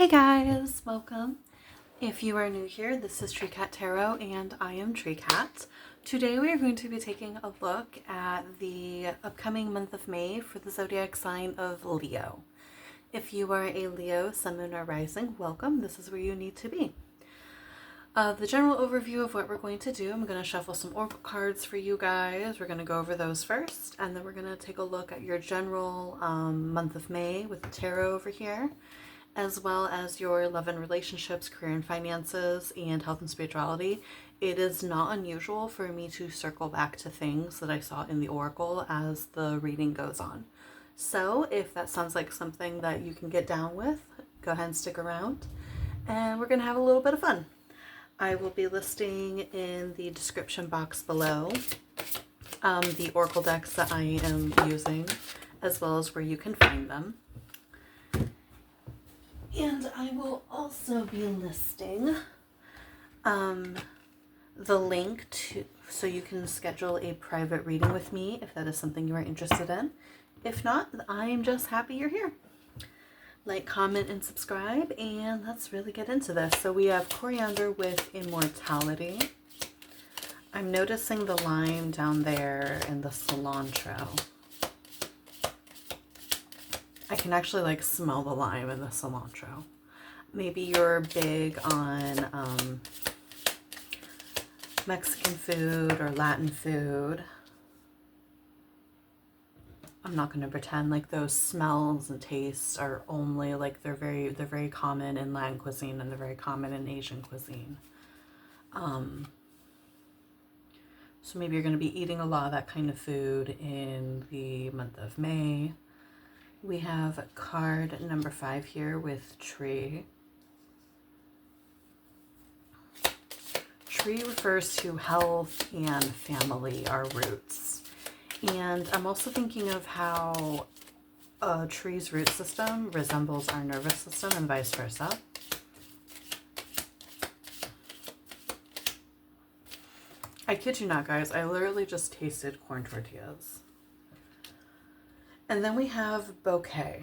Hey guys, welcome. If you are new here, this is Tree Cat Tarot and I am Tree Cat. Today we are going to be taking a look at the upcoming month of May for the zodiac sign of Leo. If you are a Leo, Sun, Moon, or Rising, welcome. This is where you need to be. The general overview of what we're going to do, I'm going to shuffle some oracle cards for you guys. We're going to go over those first, and then we're going to take a look at your general month of May with the tarot over here, as well as your love and relationships, career and finances, and health and spirituality. It is not unusual for me to circle back to things that I saw in the oracle as the reading goes on. So if that sounds like something that you can get down with, go ahead and stick around, and we're going to have a little bit of fun. I will be listing in the description box below the oracle decks that I am using, as well as where you can find them. And I will also be listing the link to so you can schedule a private reading with me if that is something you are interested in. If not, I'm just happy you're here. Like, comment, and subscribe, and let's really get into this. So we have Coriander with Immortality. I'm noticing the lime down there and the cilantro. I can actually like smell the lime and the cilantro. Maybe you're big on Mexican food or Latin food. I'm not going to pretend like those smells and tastes are only like they're very common in Latin cuisine and they're very common in Asian cuisine. So maybe you're going to be eating a lot of that kind of food in the month of May. We have card number 5 here with Tree. Tree refers to health and family, our roots. And I'm also thinking of how a tree's root system resembles our nervous system and vice versa. I kid you not, guys. I literally just tasted corn tortillas. And then we have Bouquet,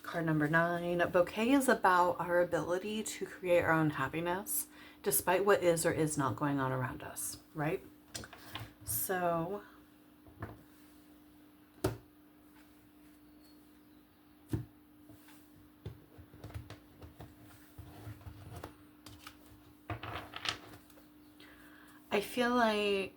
card number 9. Bouquet is about our ability to create our own happiness despite what is or is not going on around us, right? So I feel like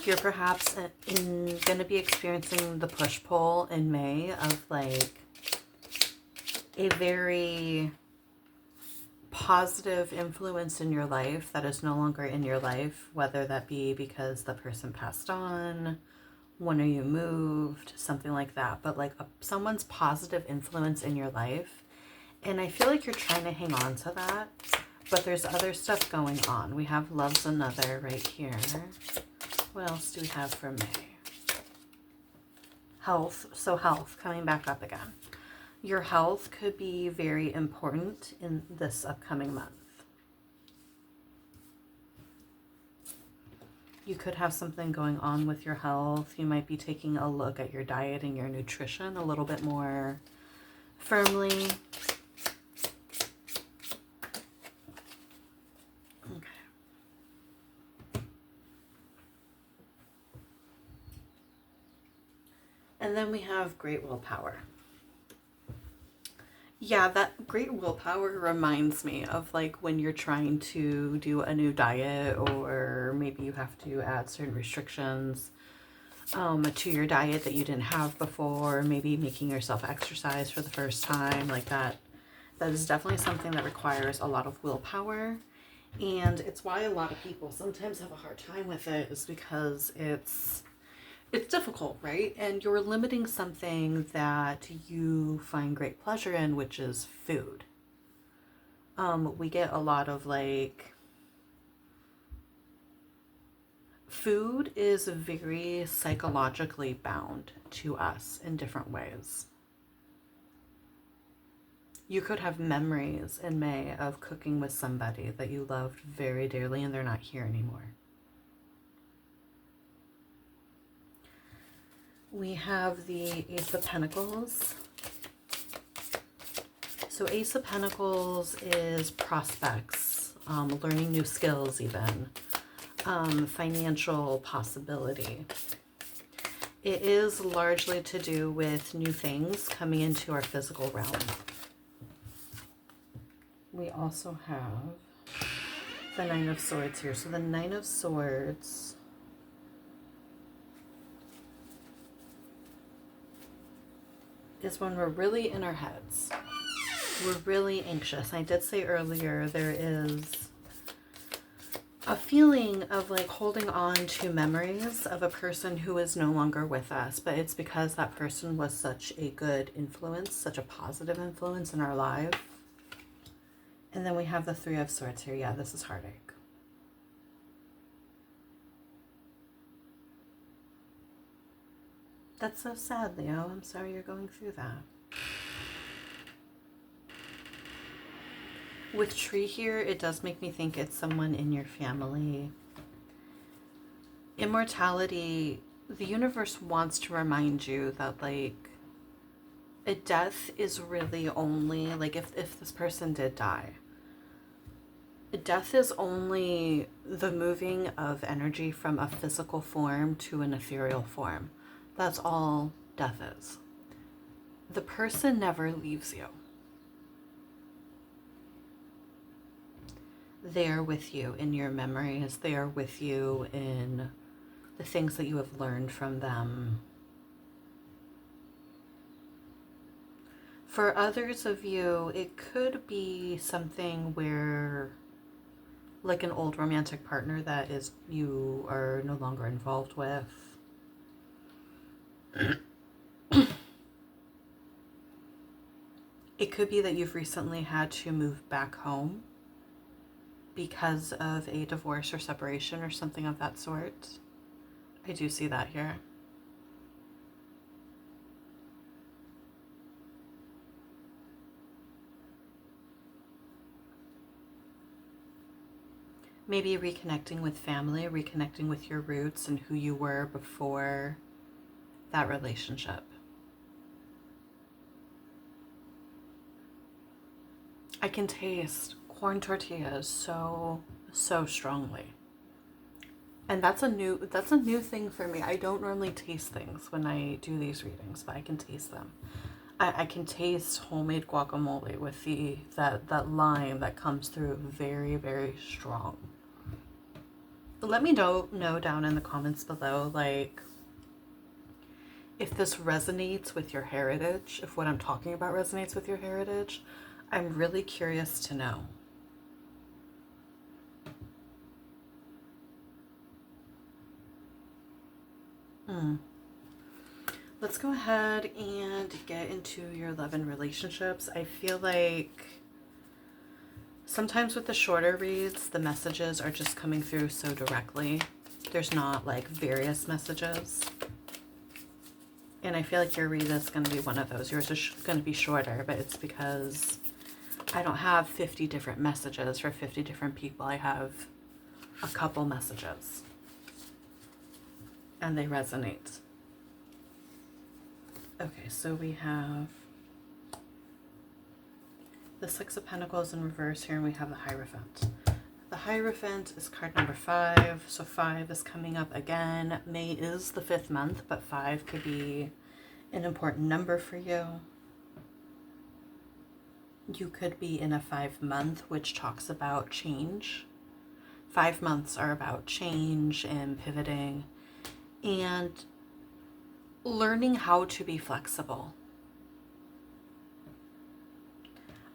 you're perhaps going to be experiencing the push-pull in May of like a very positive influence in your life that is no longer in your life, whether that be because the person passed on, one of you moved, something like that, but like someone's positive influence in your life. And I feel like you're trying to hang on to that, but there's other stuff going on. We have Love's Another right here. What else do we have for May? Health. So health, coming back up again. Your health could be very important in this upcoming month. You could have something going on with your health. You might be taking a look at your diet and your nutrition a little bit more firmly. And then we have great willpower. Yeah, that great willpower reminds me of like when you're trying to do a new diet, or maybe you have to add certain restrictions to your diet that you didn't have before, maybe making yourself exercise for the first time, like that. That is definitely something that requires a lot of willpower. And it's why a lot of people sometimes have a hard time with it, is because it's difficult, right? And you're limiting something that you find great pleasure in, which is food. We get a lot of like, food is very psychologically bound to us in different ways. You could have memories in May of cooking with somebody that you loved very dearly and they're not here anymore. We have the Ace of Pentacles. So Ace of Pentacles is prospects, learning new skills even, financial possibility. It is largely to do with new things coming into our physical realm. We also have the Nine of Swords here. So the Nine of Swords is when we're really in our heads. We're really anxious. I did say earlier there is a feeling of like holding on to memories of a person who is no longer with us, but it's because that person was such a good influence, such a positive influence in our life. And then we have the Three of Swords here. Yeah, this is heartache. That's so sad, Leo. I'm sorry you're going through that. With tree here, it does make me think it's someone in your family. Immortality, the universe wants to remind you that like a death is really only, like if this person did die, death is only the moving of energy from a physical form to an ethereal form. That's all death is. The person never leaves you. They are with you in your memories. They are with you in the things that you have learned from them. For others of you, it could be something where, like an old romantic partner that is you are no longer involved with. It could be that you've recently had to move back home because of a divorce or separation or something of that sort. I do see that here. Maybe reconnecting with family, reconnecting with your roots and who you were before that relationship. I can taste corn tortillas so strongly. And that's a new thing for me. I don't normally taste things when I do these readings, but I can taste them. I can taste homemade guacamole with that lime that comes through very, very strong. Let me know down in the comments below, like, if this resonates with your heritage, if what I'm talking about resonates with your heritage. I'm really curious to know. Let's go ahead and get into your love and relationships. I feel like sometimes with the shorter reads, the messages are just coming through so directly. There's not like various messages. And I feel like your read is going to be one of those. Yours is going to be shorter, but it's because I don't have 50 different messages for 50 different people. I have a couple messages. And they resonate. Okay, so we have the Six of Pentacles in reverse here, and we have the Hierophant. The Hierophant is card number 5, so 5 is coming up again. May is the 5th month, but 5 could be an important number for you. You could be in a 5-month, which talks about change. 5 months are about change and pivoting and learning how to be flexible.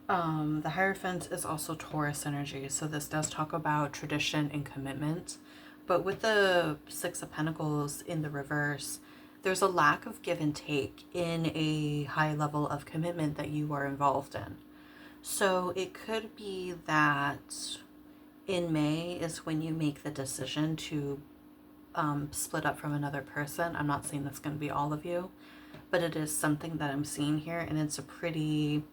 The Hierophant is also Taurus energy, so this does talk about tradition and commitment. But with the Six of Pentacles in the reverse, there's a lack of give and take in a high level of commitment that you are involved in. So it could be that in May is when you make the decision to split up from another person. I'm not saying that's going to be all of you, but it is something that I'm seeing here, and it's a pretty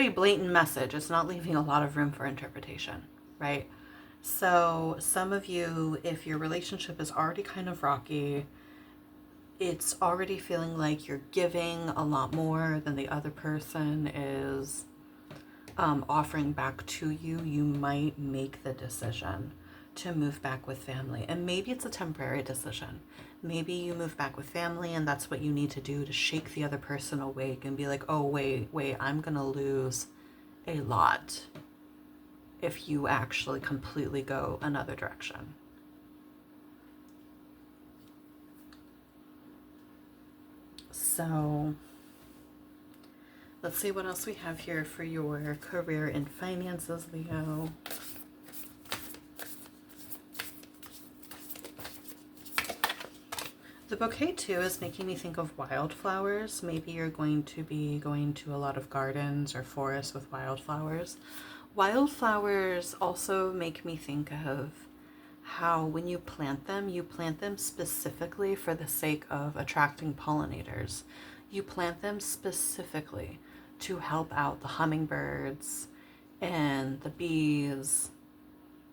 blatant message. It's not leaving a lot of room for interpretation, right? So some of you, if your relationship is already kind of rocky, it's already feeling like you're giving a lot more than the other person is offering back to you, you might make the decision to move back with family. And maybe it's a temporary decision. Maybe you move back with family and that's what you need to do to shake the other person awake and be like, oh, wait, I'm going to lose a lot if you actually completely go another direction. So let's see what else we have here for your career and finances, Leo. The bouquet too is making me think of wildflowers. Maybe you're going to be going to a lot of gardens or forests with wildflowers. Wildflowers also make me think of how when you plant them specifically for the sake of attracting pollinators. You plant them specifically to help out the hummingbirds and the bees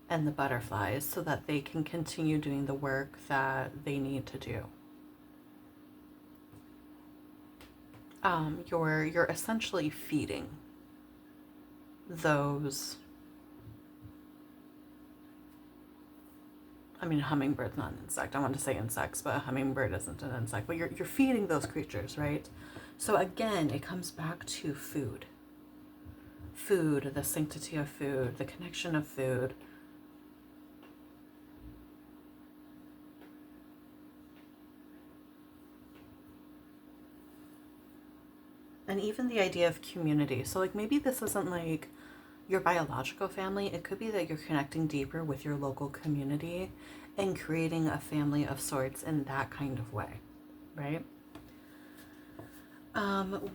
and the butterflies so that they can continue doing the work that they need to do. You're essentially feeding those. I mean, hummingbird's not an insect. I want to say insects, but a hummingbird isn't an insect. But you're feeding those creatures, right? So again, it comes back to food. Food, the sanctity of food, the connection of food. And even the idea of community. So like maybe this isn't like your biological family. It could be that you're connecting deeper with your local community and creating a family of sorts in that kind of way, right?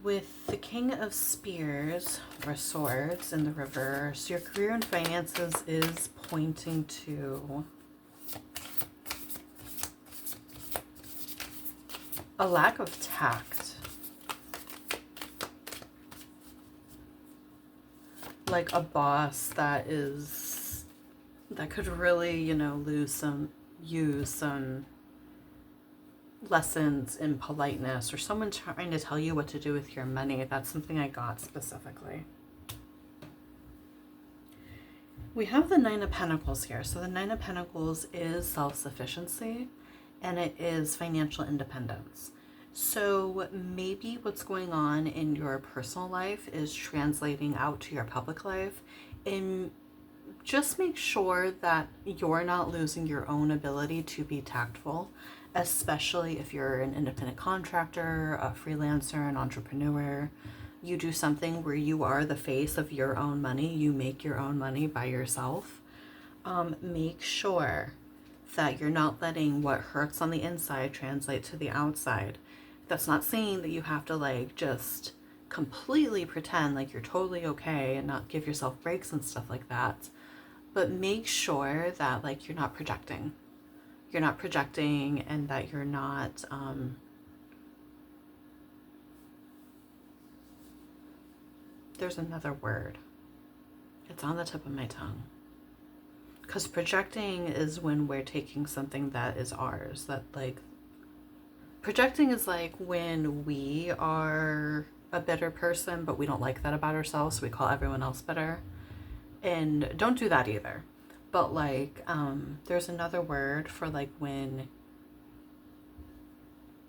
With the King of Spears or Swords in the reverse, your career and finances is pointing to a lack of tact. Like a boss that could really, use some lessons in politeness, or someone trying to tell you what to do with your money. That's something I got specifically. We have the Nine of Pentacles here. So the Nine of Pentacles is self-sufficiency and it is financial independence. So maybe what's going on in your personal life is translating out to your public life, and just make sure that you're not losing your own ability to be tactful, especially if you're an independent contractor, a freelancer, an entrepreneur. You do something where you are the face of your own money, you make your own money by yourself. Make sure that you're not letting what hurts on the inside translate to the outside. That's not saying that you have to like just completely pretend like you're totally okay and not give yourself breaks and stuff like that. But make sure that like you're not projecting. You're not projecting and that you're not there's another word. It's on the tip of my tongue. Because projecting is when we're taking something that is ours, that like projecting is like when we are a better person, but we don't like that about ourselves, so we call everyone else better. And don't do that either. But like, there's another word for like when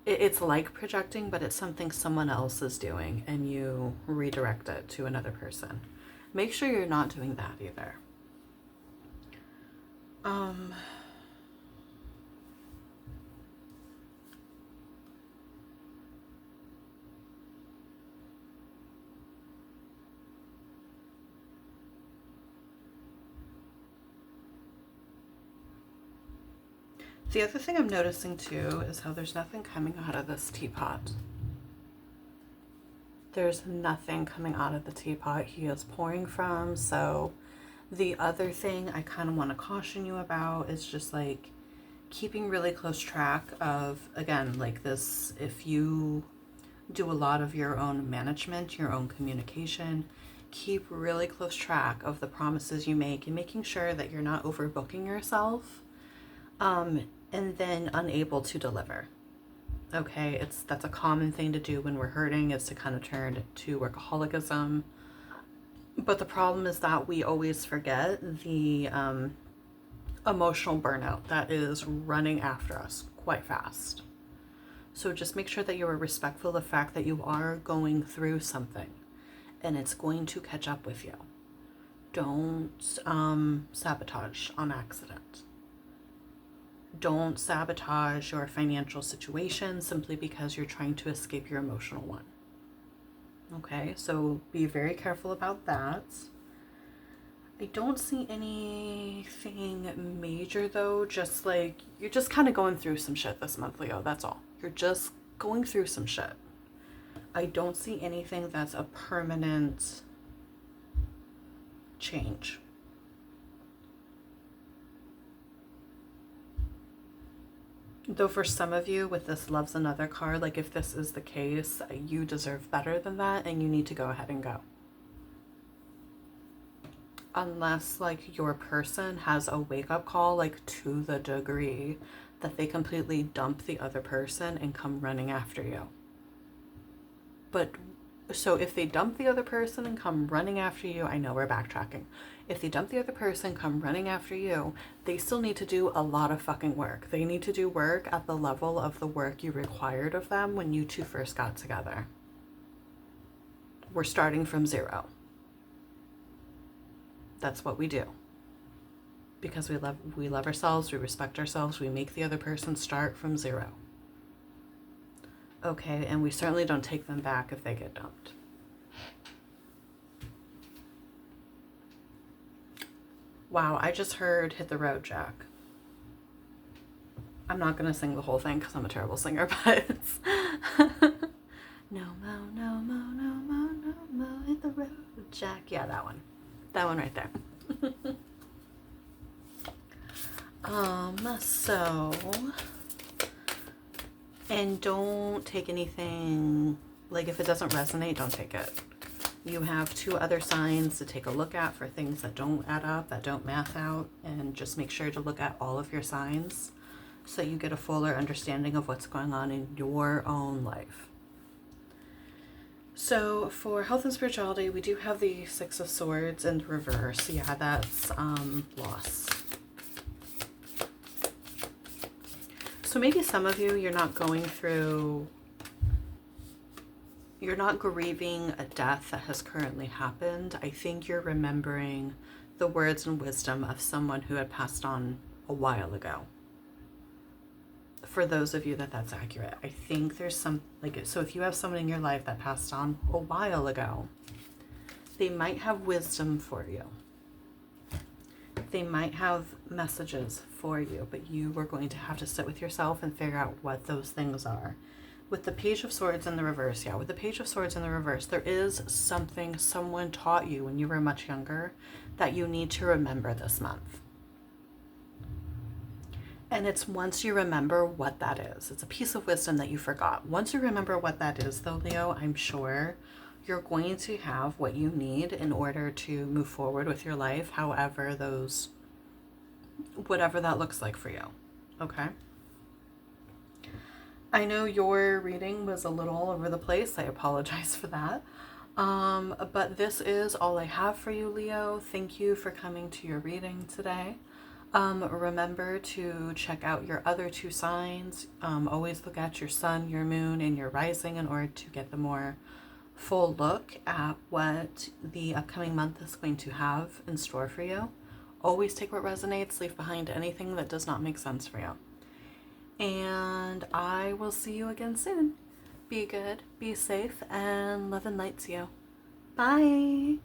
it's like projecting, but it's something someone else is doing and you redirect it to another person. Make sure you're not doing that either. The other thing I'm noticing too is how there's nothing coming out of this teapot. There's nothing coming out of the teapot he is pouring from. So the other thing I kind of want to caution you about is just like keeping really close track of, again, like this, if you do a lot of your own management, your own communication, keep really close track of the promises you make and making sure that you're not overbooking yourself and then unable to deliver. Okay, that's a common thing to do when we're hurting, is to kind of turn to workaholicism. But the problem is that we always forget the emotional burnout that is running after us quite fast. So just make sure that you are respectful of the fact that you are going through something and it's going to catch up with you. Don't sabotage on accident. Don't sabotage your financial situation simply because you're trying to escape your emotional one. Okay, so be very careful about that. I don't see anything major though, just like you're just kind of going through some shit this month, Leo. That's all. You're just going through some shit. I don't see anything that's a permanent change. Though for some of you with this Love's Another card, like if this is the case, you deserve better than that and you need to go ahead and go. Unless like your person has a wake-up call, like to the degree that they completely dump the other person and come running after you. But so if they dump the other person and come running after you, I know we're backtracking. If they dump the other person, come running after you, they still need to do a lot of fucking work. They need to do work at the level of the work you required of them when you two first got together. We're starting from zero. That's what we do. Because we love ourselves, we respect ourselves, we make the other person start from zero. Okay, and we certainly don't take them back if they get dumped. Wow, I just heard Hit the Road, Jack. I'm not going to sing the whole thing because I'm a terrible singer, but it's... No mo, no mo, no mo, no mo, hit the road, Jack. Yeah, that one. That one right there. So... And don't take anything, like if it doesn't resonate, don't take it. You have 2 other signs to take a look at for things that don't add up, that don't math out, and just make sure to look at all of your signs so you get a fuller understanding of what's going on in your own life. So for health and spirituality, we do have the 6 of Swords in reverse. Yeah, that's loss. So maybe some of you, you're not grieving a death that has currently happened. I think you're remembering the words and wisdom of someone who had passed on a while ago. For those of you that's accurate, I think there's some, so if you have someone in your life that passed on a while ago, they might have wisdom for you. They might have messages for you, but you are going to have to sit with yourself and figure out what those things are. With the Page of Swords in the reverse, with the Page of Swords in the reverse, there is something someone taught you when you were much younger that you need to remember this month. And it's once you remember what that is. It's a piece of wisdom that you forgot. Once you remember what that is, though, Leo, I'm sure you're going to have what you need in order to move forward with your life, whatever that looks like for you. Okay? I know your reading was a little all over the place. I apologize for that. But this is all I have for you, Leo. Thank you for coming to your reading today. Remember to check out your other 2 signs. Always look at your sun, your moon, and your rising in order to get the more full look at what the upcoming month is going to have in store for you. Always take what resonates, leave behind anything that does not make sense for you. And I will see you again soon. Be good, be safe, and love and light to you. Bye.